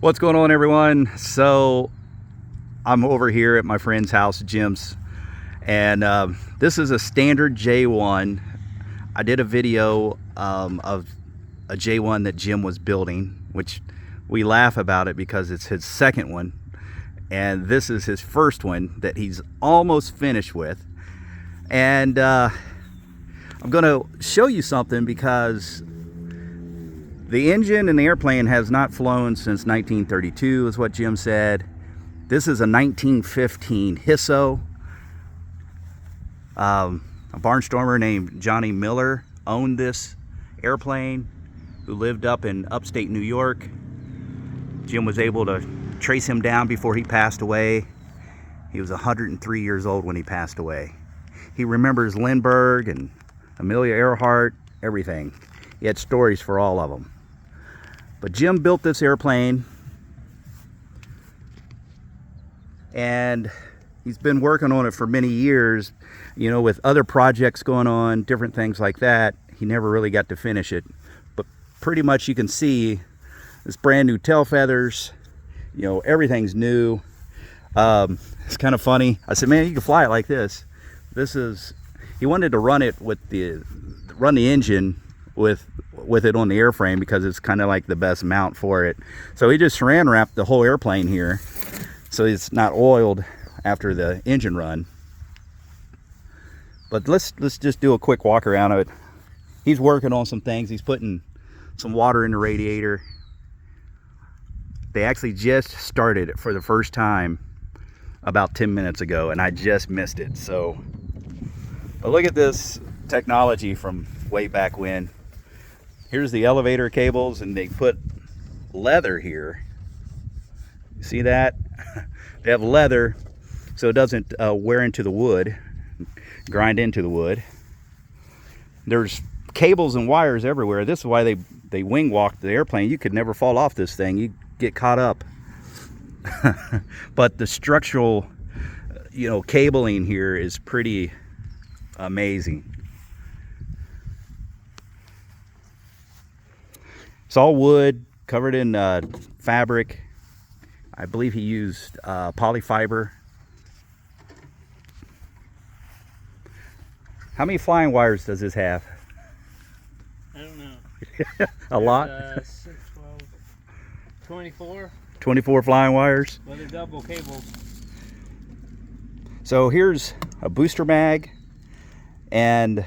What's going on, everyone? So I'm over here at my friend's house, Jim's, and this is a standard J-1. I did a video of a J-1 that Jim was building, which we laugh about it because it's his second one, and this is his first one that he's almost finished with. And I'm going to show you something because the engine in the airplane has not flown since 1932, is what Jim said. This is a 1915 hisso. A barnstormer named Johnny Miller owned this airplane, who lived up in upstate New York. Jim was able to trace him down before he passed away. He was 103 years old when he passed away. He remembers Lindbergh and Amelia Earhart, everything. He had stories for all of them. But Jim built this airplane, and he's been working on it for many years, you know, with other projects going on, different things like that. He never really got to finish it, but pretty much you can see this brand new tail feathers, you know, everything's new. It's kind of funny. I said, man, you can fly it like this. He wanted to run it with run the engine with it on the airframe because it's kind of like the best mount for it. So he just saran wrapped the whole airplane here so it's not oiled after the engine run. But let's just do a quick walk around of it. He's working on some things. He's putting some water in the radiator. They actually just started it for the first time about 10 minutes ago, and I just missed it. So, but look at this technology from way back when. Here's the elevator cables, and they put leather here. You see that? They have leather so it doesn't wear into the wood, grind into the wood. There's cables and wires everywhere. This is why they wing walked the airplane. You could never fall off this thing. You get caught up. But the structural, you know, cabling here is pretty amazing. It's all wood, covered in fabric. I believe he used polyfiber. How many flying wires does this have? I don't know. A lot? 6, 12, 24. 24 flying wires. Well, they're double cables. So here's a booster mag, and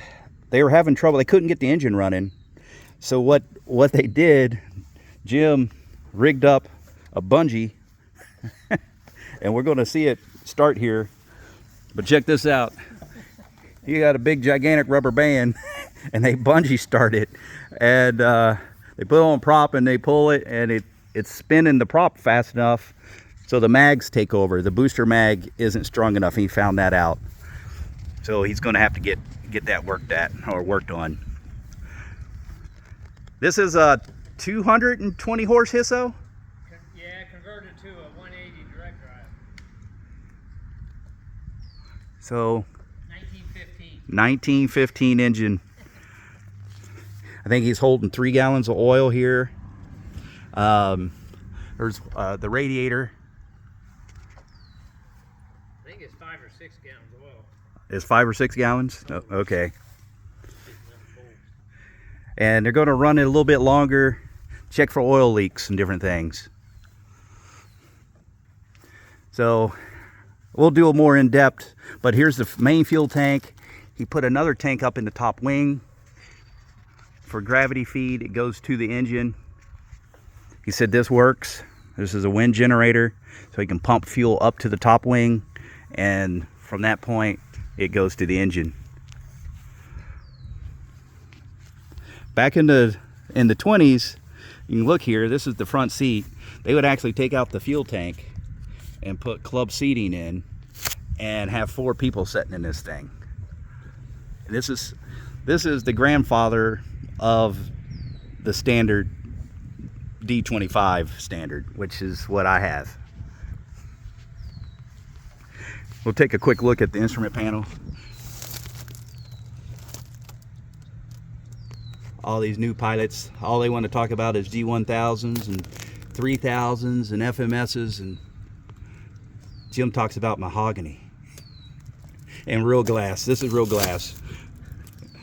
they were having trouble. They couldn't get the engine running. So what they did, Jim rigged up a bungee, and we're going to see it start here. But check this out. You got a big gigantic rubber band, and they bungee start it, and they put on prop and they pull it, and it's spinning the prop fast enough so the mags take over. The booster mag isn't strong enough. He found that out, so he's going to have to get that worked on. This is a 220 horse hisso. Yeah, converted to a 180 direct drive. So 1915. 1915 engine. I think he's holding 3 gallons of oil here. There's the radiator. I think it's 5 or 6 gallons of oil. It's 5 or 6 gallons? Oh, okay. And they're going to run it a little bit longer, check for oil leaks and different things. So we'll do a more in-depth, but here's the main fuel tank. He put another tank up in the top wing for gravity feed. It goes to the engine. He said this works. This is a wind generator, so he can pump fuel up to the top wing, and from that point it goes to the engine. Back in the 20s, you can look here, this is the front seat. They would actually take out the fuel tank and put club seating in and have 4 people sitting in this thing. This is the grandfather of the standard D25 standard, which is what I have. We'll take a quick look at the instrument panel. all these new pilots, all they want to talk about is G1000s and 3000s and FMSs, and Jim talks about mahogany and real glass. This is real glass.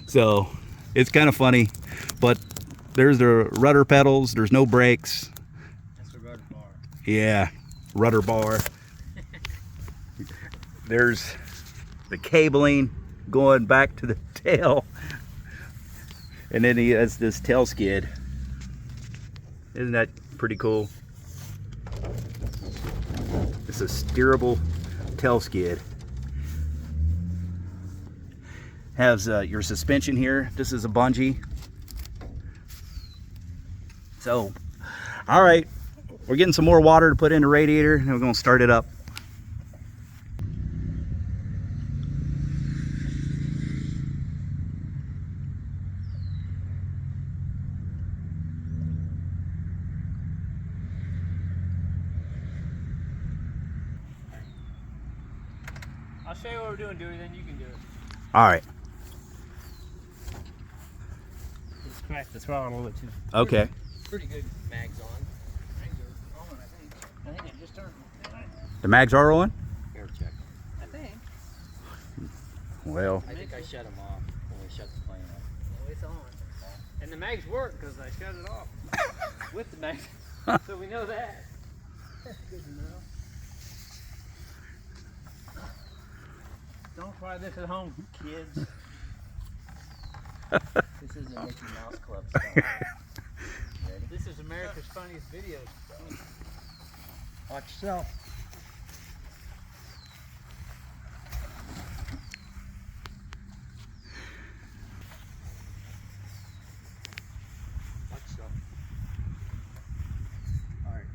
So it's kind of funny, but there's the rudder pedals. There's no brakes. That's a rudder bar. Yeah, rudder bar. There's the cabling going back to the tail. And then he has this tail skid. Isn't that pretty cool? It's a steerable tail skid. Has your suspension here. This is a bungee. So, all right, we're getting some more water to put in the radiator, and we're gonna start it up. I'll show you what we're doing, Dewey, then you can do it. All right. Just crack the throttle a little bit too. Okay. Pretty good mags on. Mags are on, I think. I think it just turned. The mags are on? Air check. I think. Well, I think I shut them off when we shut the plane off. Oh, it's on. And the mags work because I shut it off with the mags. So we know that. That's good to know. Don't try this at home, kids. This isn't Mickey Mouse Club stuff. Ready? This is America's Funniest Videos. Watch yourself. Watch yourself. All right.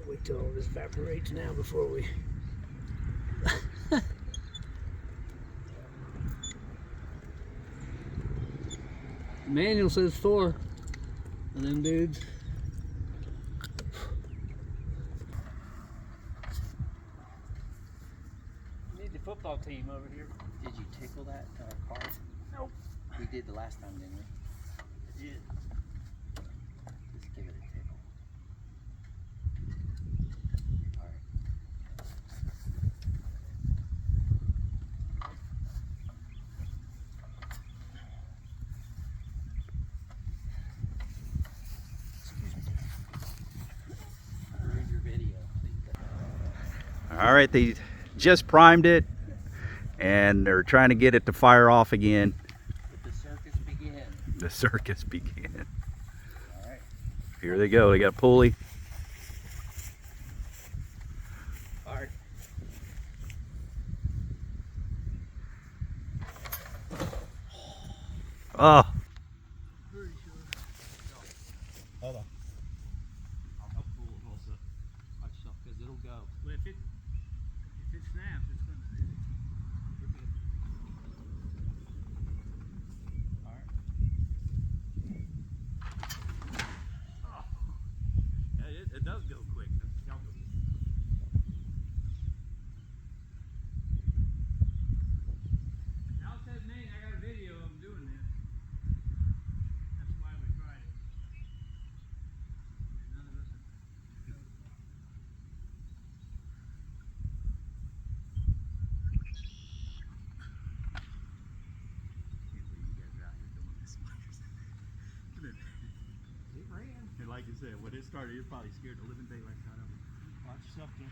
Wait till all this evaporates now before we. The manual says 4 of them dudes. We need the football team over here. Did you tickle that car? Nope. We did the last time, didn't we? I did. Just give it a tickle. All right. Excuse me. Read your video. all right, they just primed it, and they're trying to get it to fire off again. Let the circus begin. The circus began. All right. Here they go. They got a pulley. All right. Oh, Pretty sure. Hold on. I'll pull it also. Watch yourself, because it'll go. Well, if it snaps, it's gonna. We're good. All right. it does go quick. Al said, Nate, I got a video of him doing this. That's why we tried it. None of us have. And like you said, when it started, you're probably scared the living daylights out of it. Watch yourself, Jim.